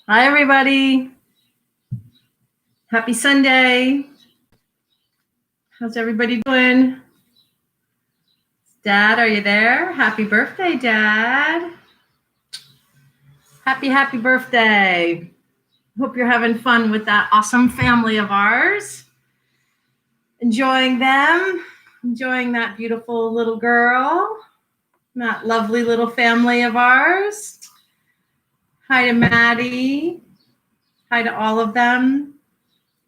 Hi, everybody. Happy Sunday. How's everybody doing? Dad, are you there? Happy birthday, Dad. Happy birthday. Hope you're having fun with that awesome family of ours. Enjoying them, enjoying that beautiful little girl, that lovely little family of ours. Hi to Maddie. Hi to all of them.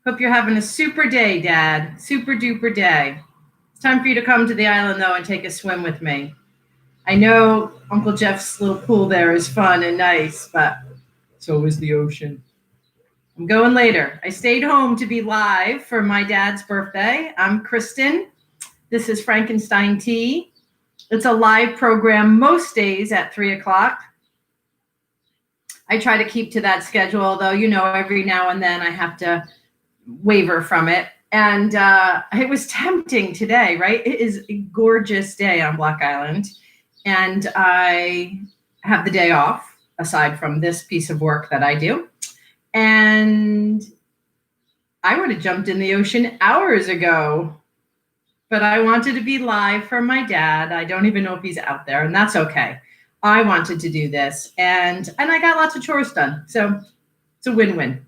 Hope you're having a super day, Dad. Super duper day. It's time for you to come to the island, though, and take a swim with me. I know Uncle Jeff's little pool there is fun and nice, but so is the ocean. I'm going later. I stayed home to be live for my dad's birthday. I'm Kristen. This is Frankenstein Tea. It's a live program most days at 3 o'clock. I try to keep to that schedule, though, every now and then I have to waver from it. And it was tempting today, right? It is a gorgeous day on Block Island. And I have the day off, aside from this piece of work that I do. And I would have jumped in the ocean hours ago. But I wanted to be live for my dad. I don't even know if he's out there, and that's okay. I wanted to do this, and I got lots of chores done. So it's a win-win.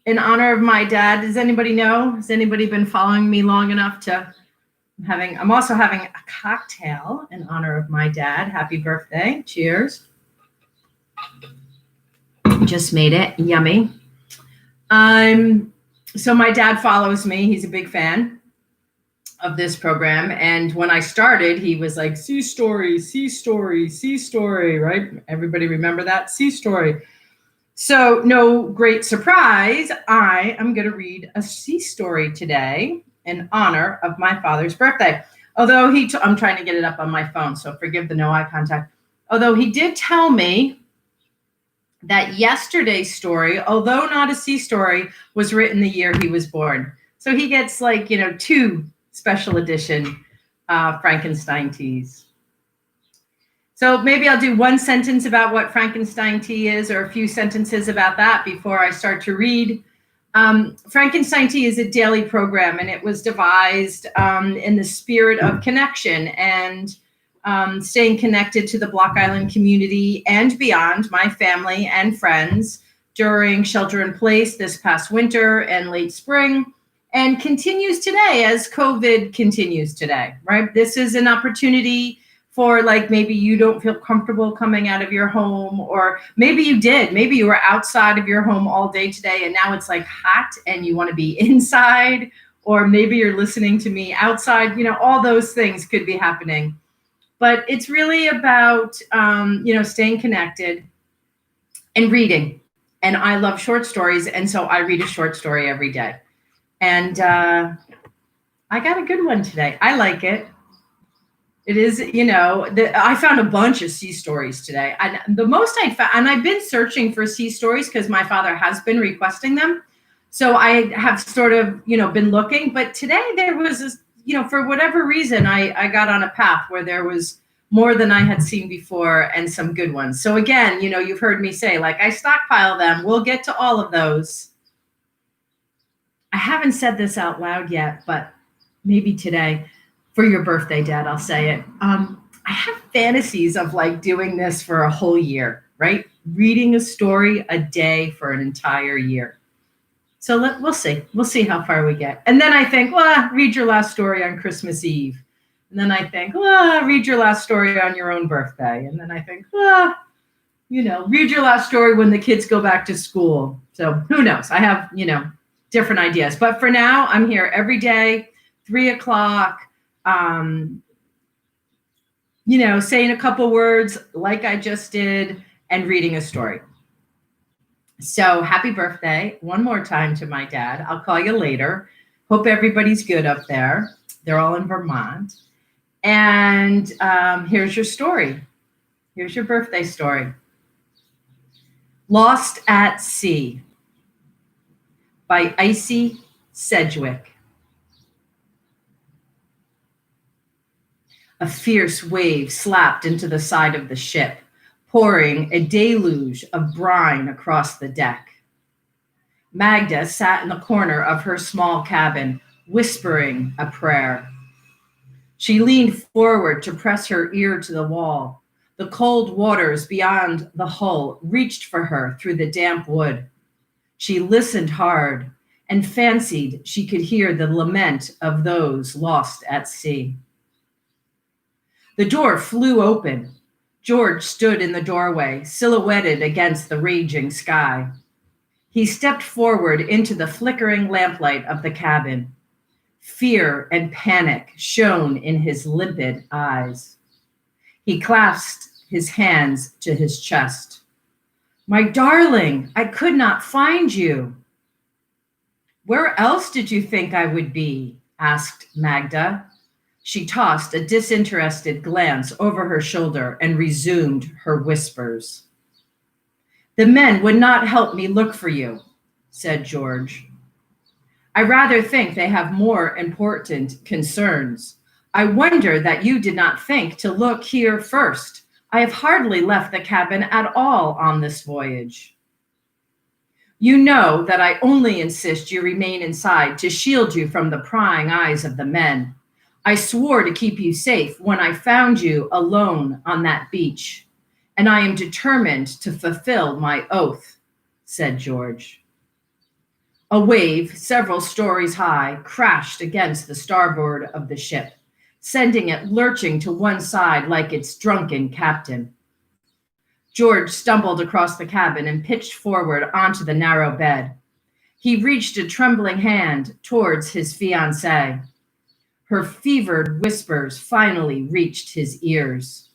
In honor of my dad, does anybody know? Has anybody been following me long enough to I'm also having a cocktail in honor of my dad. Happy birthday. Cheers. Just made it. Yummy. So my dad follows me. He's a big fan of this program. And when I started, he was like, sea story, sea story, sea story, right? Everybody remember that? Sea story. So no great surprise, I am going to read a sea story today in honor of my father's birthday. Although I'm trying to get it up on my phone, so forgive the no eye contact. Although he did tell me that yesterday's story, although not a sea story, was written the year he was born. So he gets 2 special edition Frankenstein teas. So maybe I'll do one sentence about what Frankenstein tea is, or a few sentences about that before I start to read. Frankenstein Tea is a daily program, and it was devised in the spirit of connection and staying connected to the Block Island community and beyond, my family and friends, during shelter in place this past winter and late spring, and continues today as COVID continues today, right? This is an opportunity for maybe you don't feel comfortable coming out of your home, or maybe you did. Maybe you were outside of your home all day today and now it's hot and you want to be inside, or maybe you're listening to me outside. All those things could be happening. But it's really about, staying connected and reading. And I love short stories. And so I read a short story every day. And I got a good one today. I like it. It is, I found a bunch of sea stories today. And the most I found, and I've been searching for sea stories because my father has been requesting them. So I have sort of, been looking. But today there was this, for whatever reason, I got on a path where there was more than I had seen before and some good ones. So again, you've heard me say, I stockpile them. We'll get to all of those. I haven't said this out loud yet, but maybe today. For your birthday, Dad, I'll say it. I have fantasies of doing this for a whole year, right? Reading a story a day for an entire year. So we'll see. We'll see how far we get. And then I think, read your last story on Christmas Eve. And then I think, read your last story on your own birthday. And then I think, read your last story when the kids go back to school. So who knows? I have, different ideas. But for now, I'm here every day, 3 o'clock. Saying a couple words like I just did and reading a story. So happy birthday one more time to my dad. I'll call you later. Hope everybody's good up there. They're all in Vermont. And here's your story. Here's your birthday story. Lost at Sea by Icy Sedgwick. A fierce wave slapped into the side of the ship, pouring a deluge of brine across the deck. Magda sat in the corner of her small cabin, whispering a prayer. She leaned forward to press her ear to the wall. The cold waters beyond the hull reached for her through the damp wood. She listened hard and fancied she could hear the lament of those lost at sea. The door flew open. George stood in the doorway, silhouetted against the raging sky. He stepped forward into the flickering lamplight of the cabin. Fear and panic shone in his limpid eyes. He clasped his hands to his chest. "My darling, I could not find you." "Where else did you think I would be?" asked Magda. She tossed a disinterested glance over her shoulder and resumed her whispers. "The men would not help me look for you," said George. "I rather think they have more important concerns. I wonder that you did not think to look here first. I have hardly left the cabin at all on this voyage." "You know that I only insist you remain inside to shield you from the prying eyes of the men. I swore to keep you safe when I found you alone on that beach, and I am determined to fulfill my oath," said George. A wave, several stories high, crashed against the starboard of the ship, sending it lurching to one side like its drunken captain. George stumbled across the cabin and pitched forward onto the narrow bed. He reached a trembling hand towards his fiancée. Her fevered whispers finally reached his ears.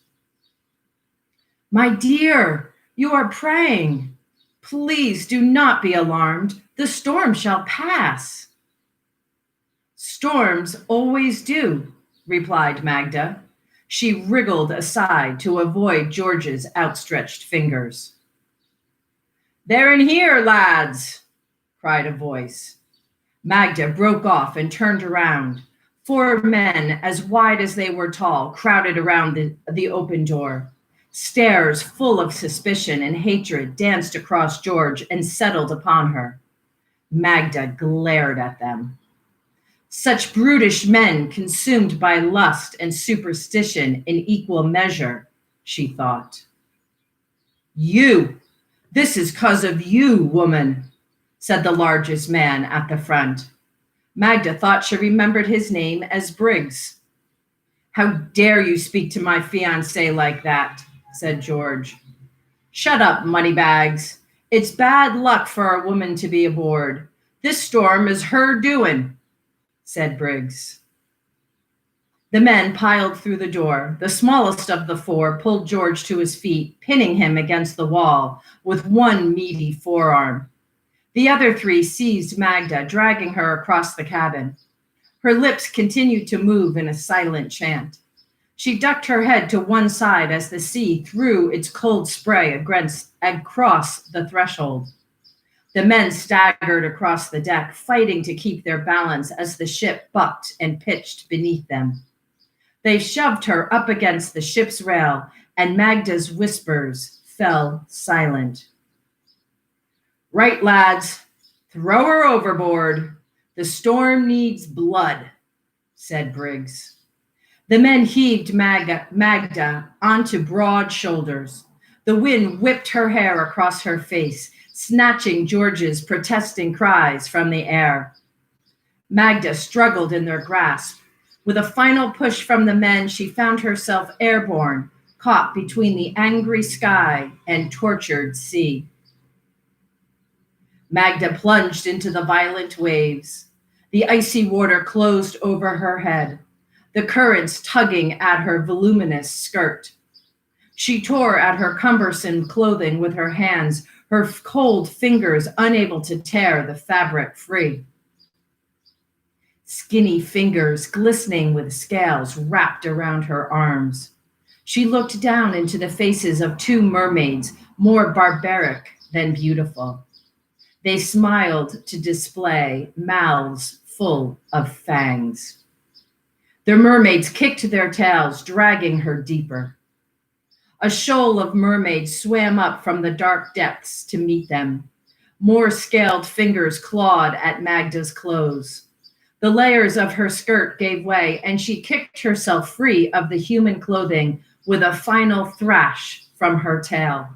"My dear, you are praying. Please do not be alarmed. The storm shall pass." "Storms always do," replied Magda. She wriggled aside to avoid George's outstretched fingers. "They're in here, lads," cried a voice. Magda broke off and turned around. 4 men, as wide as they were tall, crowded around the open door. Stares full of suspicion and hatred danced across George and settled upon her. Magda glared at them. Such brutish men consumed by lust and superstition in equal measure, she thought. This is 'cause of you, woman," said the largest man at the front. Magda thought she remembered his name as Briggs. "How dare you speak to my fiancé like that?" said George. "Shut up, moneybags. It's bad luck for a woman to be aboard. This storm is her doing," said Briggs. The men piled through the door. The smallest of the 4 pulled George to his feet, pinning him against the wall with one meaty forearm. The other 3 seized Magda, dragging her across the cabin. Her lips continued to move in a silent chant. She ducked her head to one side as the sea threw its cold spray across the threshold. The men staggered across the deck, fighting to keep their balance as the ship bucked and pitched beneath them. They shoved her up against the ship's rail, and Magda's whispers fell silent. "Right, lads, throw her overboard. The storm needs blood," said Briggs. The men heaved Magda onto broad shoulders. The wind whipped her hair across her face, snatching George's protesting cries from the air. Magda struggled in their grasp. With a final push from the men, she found herself airborne, caught between the angry sky and tortured sea. Magda plunged into the violent waves. The icy water closed over her head, the currents tugging at her voluminous skirt. She tore at her cumbersome clothing with her hands, her cold fingers unable to tear the fabric free. Skinny fingers glistening with scales wrapped around her arms. She looked down into the faces of 2 mermaids, more barbaric than beautiful. They smiled to display mouths full of fangs. The mermaids kicked their tails, dragging her deeper. A shoal of mermaids swam up from the dark depths to meet them. More scaled fingers clawed at Magda's clothes. The layers of her skirt gave way, and she kicked herself free of the human clothing with a final thrash from her tail.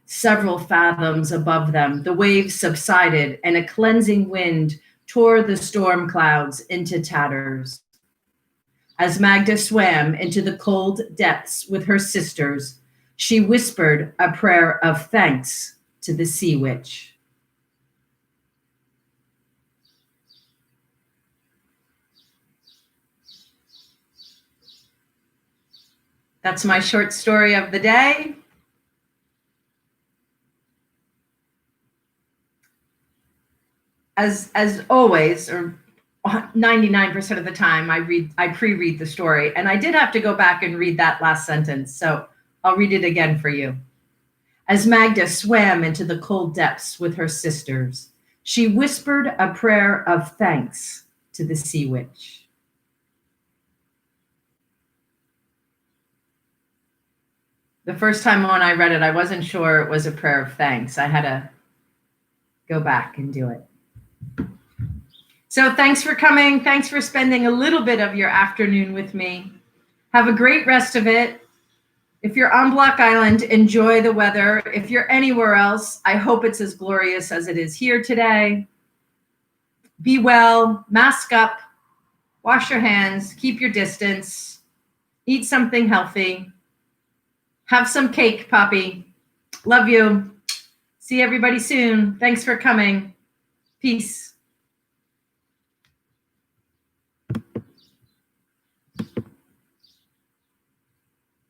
Several fathoms above them, the waves subsided, and a cleansing wind tore the storm clouds into tatters. As Magda swam into the cold depths with her sisters, she whispered a prayer of thanks to the sea witch. That's my short story of the day. As always, or 99% of the time, I pre-read the story, and I did have to go back and read that last sentence, so I'll read it again for you. As Magda swam into the cold depths with her sisters, she whispered a prayer of thanks to the sea witch. The first time when I read it, I wasn't sure it was a prayer of thanks. I had to go back and do it. So thanks for coming. Thanks for spending a little bit of your afternoon with me. Have a great rest of it. If you're on Block Island, enjoy the weather. If you're anywhere else, I hope it's as glorious as it is here today. Be well, mask up, wash your hands, keep your distance, eat something healthy. Have some cake, Poppy. Love you. See everybody soon. Thanks for coming. Peace.